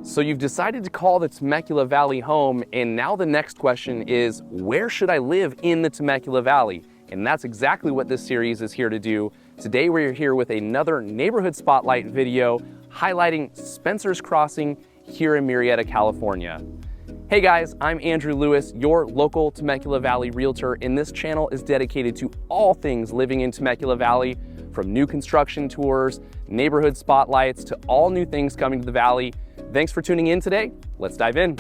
So you've decided to call the Temecula Valley home, and now the next question is, where should I live in the Temecula Valley? And that's exactly what this series is here to do. Today we're here with another neighborhood spotlight video highlighting Spencer's Crossing here in Murrieta, California. Hey guys, I'm Andrew Lewis, your local Temecula Valley realtor, and this channel is dedicated to all things living in Temecula Valley, from new construction tours, neighborhood spotlights, to all new things coming to the valley. Thanks for tuning in today. Let's dive in.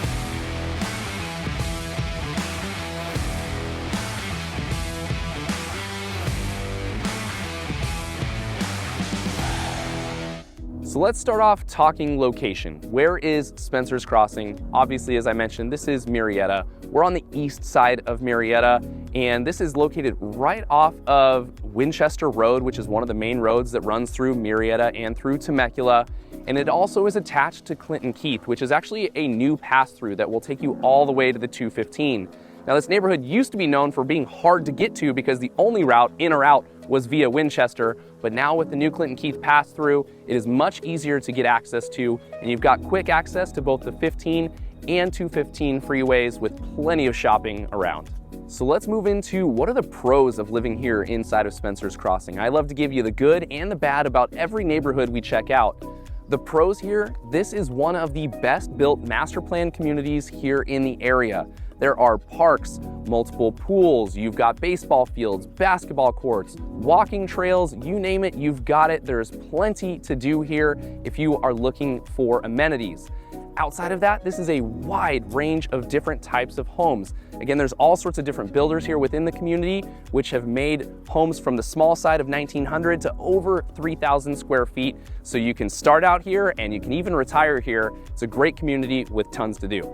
So let's start off talking location. Where is Spencer's Crossing? Obviously, as I mentioned, this is Murrieta. We're on the east side of Murrieta, and this is located right off of Winchester Road, which is one of the main roads that runs through Murrieta and through Temecula. And it also is attached to Clinton Keith, which is actually a new pass-through that will take you all the way to the 215. Now, this neighborhood used to be known for being hard to get to because the only route in or out was via Winchester, but now with the new Clinton Keith pass-through, it is much easier to get access to, and you've got quick access to both the 15 and 215 freeways with plenty of shopping around. So let's move into what are the pros of living here inside of Spencer's Crossing. I love to give you the good and the bad about every neighborhood we check out. The pros here, this is one of the best built master plan communities here in the area. There are parks, multiple pools, you've got baseball fields, basketball courts, walking trails, you name it, you've got it. There's plenty to do here if you are looking for amenities. Outside of that, this is a wide range of different types of homes. Again, there's all sorts of different builders here within the community, which have made homes from the small side of 1900 to over 3,000 square feet. So you can start out here and you can even retire here. It's a great community with tons to do.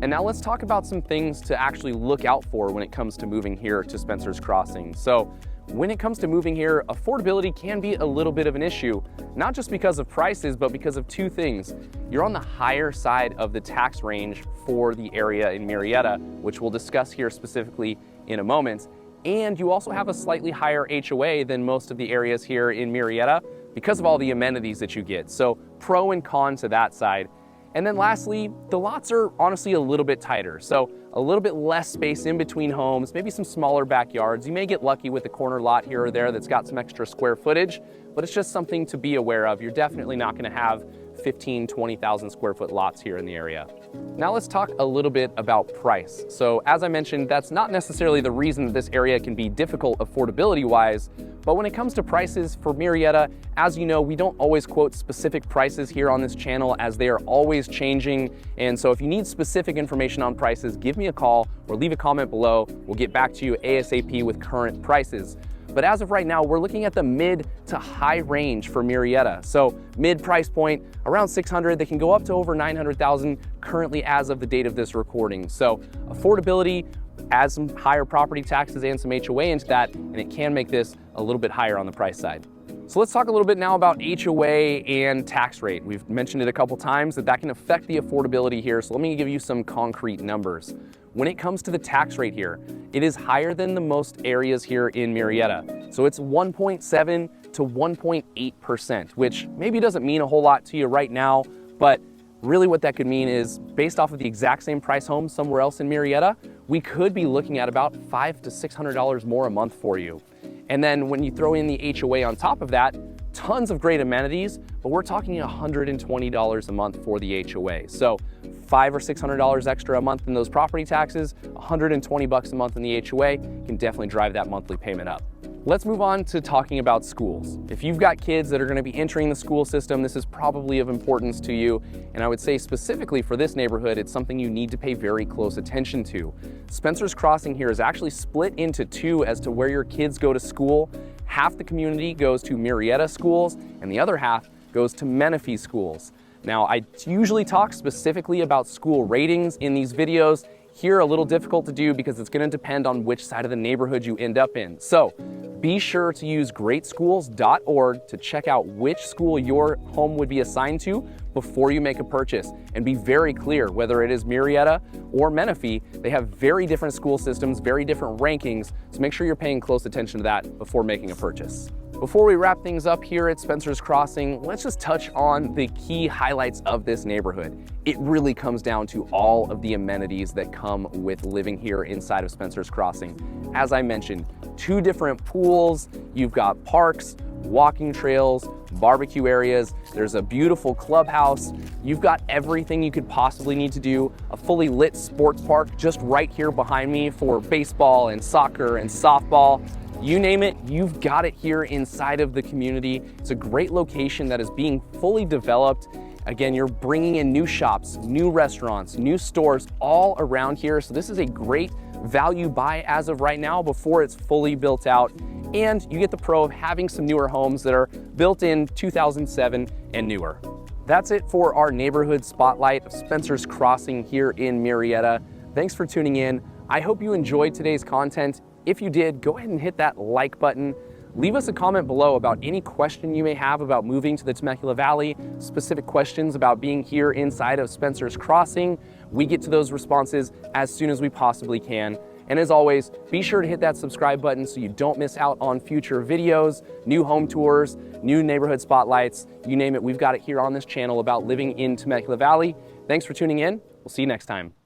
And now let's talk about some things to actually look out for when it comes to moving here to Spencer's Crossing. So when it comes to moving here, affordability can be a little bit of an issue, not just because of prices, but because of two things. You're on the higher side of the tax range for the area in Murrieta, which we'll discuss here specifically in a moment. And you also have a slightly higher HOA than most of the areas here in Murrieta because of all the amenities that you get. So pro and con to that side. And then lastly, the lots are honestly a little bit tighter. So a little bit less space in between homes, maybe some smaller backyards. You may get lucky with a corner lot here or there that's got some extra square footage, but it's just something to be aware of. You're definitely not gonna have 15, 20,000 square foot lots here in the area. Now let's talk a little bit about price. So as I mentioned, that's not necessarily the reason that this area can be difficult affordability wise, but when it comes to prices for Murrieta, as you know, we don't always quote specific prices here on this channel as they are always changing. And so if you need specific information on prices, give me a call or leave a comment below. We'll get back to you ASAP with current prices. But as of right now, we're looking at the mid to high range for Murrieta. So mid price point, around 600, they can go up to over 900,000 currently as of the date of this recording. So affordability, add some higher property taxes and some HOA into that, and it can make this a little bit higher on the price side. So let's talk a little bit now about HOA and tax rate. We've mentioned it a couple times that can affect the affordability here. So let me give you some concrete numbers. When it comes to the tax rate here, it is higher than the most areas here in Murrieta. So it's 1.7 to 1.8%, which maybe doesn't mean a whole lot to you right now, but really what that could mean is based off of the exact same price home somewhere else in Murrieta, we could be looking at about $500 to $600 more a month for you. And then when you throw in the HOA on top of that, tons of great amenities, but we're talking $120 a month for the HOA. So $500 or $600 extra a month in those property taxes, $120 a month in the HOA can definitely drive that monthly payment up. Let's move on to talking about schools. If you've got kids that are going to be entering the school system, this is probably of importance to you. And I would say specifically for this neighborhood, it's something you need to pay very close attention to. Spencer's Crossing here is actually split into two as to where your kids go to school. Half the community goes to Murrieta schools and the other half goes to menifee schools. Now, I usually talk specifically about school ratings in these videos. Here, a little difficult to do because it's going to depend on which side of the neighborhood you end up in. So be sure to use greatschools.org to check out which school your home would be assigned to before you make a purchase. And be very clear, whether it is Murrieta or Menifee, they have very different school systems, very different rankings. So make sure you're paying close attention to that before making a purchase. Before we wrap things up here at Spencer's Crossing, let's just touch on the key highlights of this neighborhood. It really comes down to all of the amenities that come with living here inside of Spencer's Crossing. As I mentioned, 2 different pools, you've got parks, walking trails, barbecue areas, there's a beautiful clubhouse, you've got everything you could possibly need to do, a fully lit sports park just right here behind me for baseball and soccer and softball. You name it, you've got it here inside of the community. It's a great location that is being fully developed. Again, you're bringing in new shops, new restaurants, new stores all around here. So this is a great value buy as of right now before it's fully built out. And you get the pro of having some newer homes that are built in 2007 and newer. That's it for our neighborhood spotlight of Spencer's Crossing here in Murrieta. Thanks for tuning in. I hope you enjoyed today's content. If you did, go ahead and hit that like button. Leave us a comment below about any question you may have about moving to the Temecula Valley, specific questions about being here inside of Spencer's Crossing. We get to those responses as soon as we possibly can. And as always, be sure to hit that subscribe button so you don't miss out on future videos, new home tours, new neighborhood spotlights, you name it, we've got it here on this channel about living in Temecula Valley. Thanks for tuning in. We'll see you next time.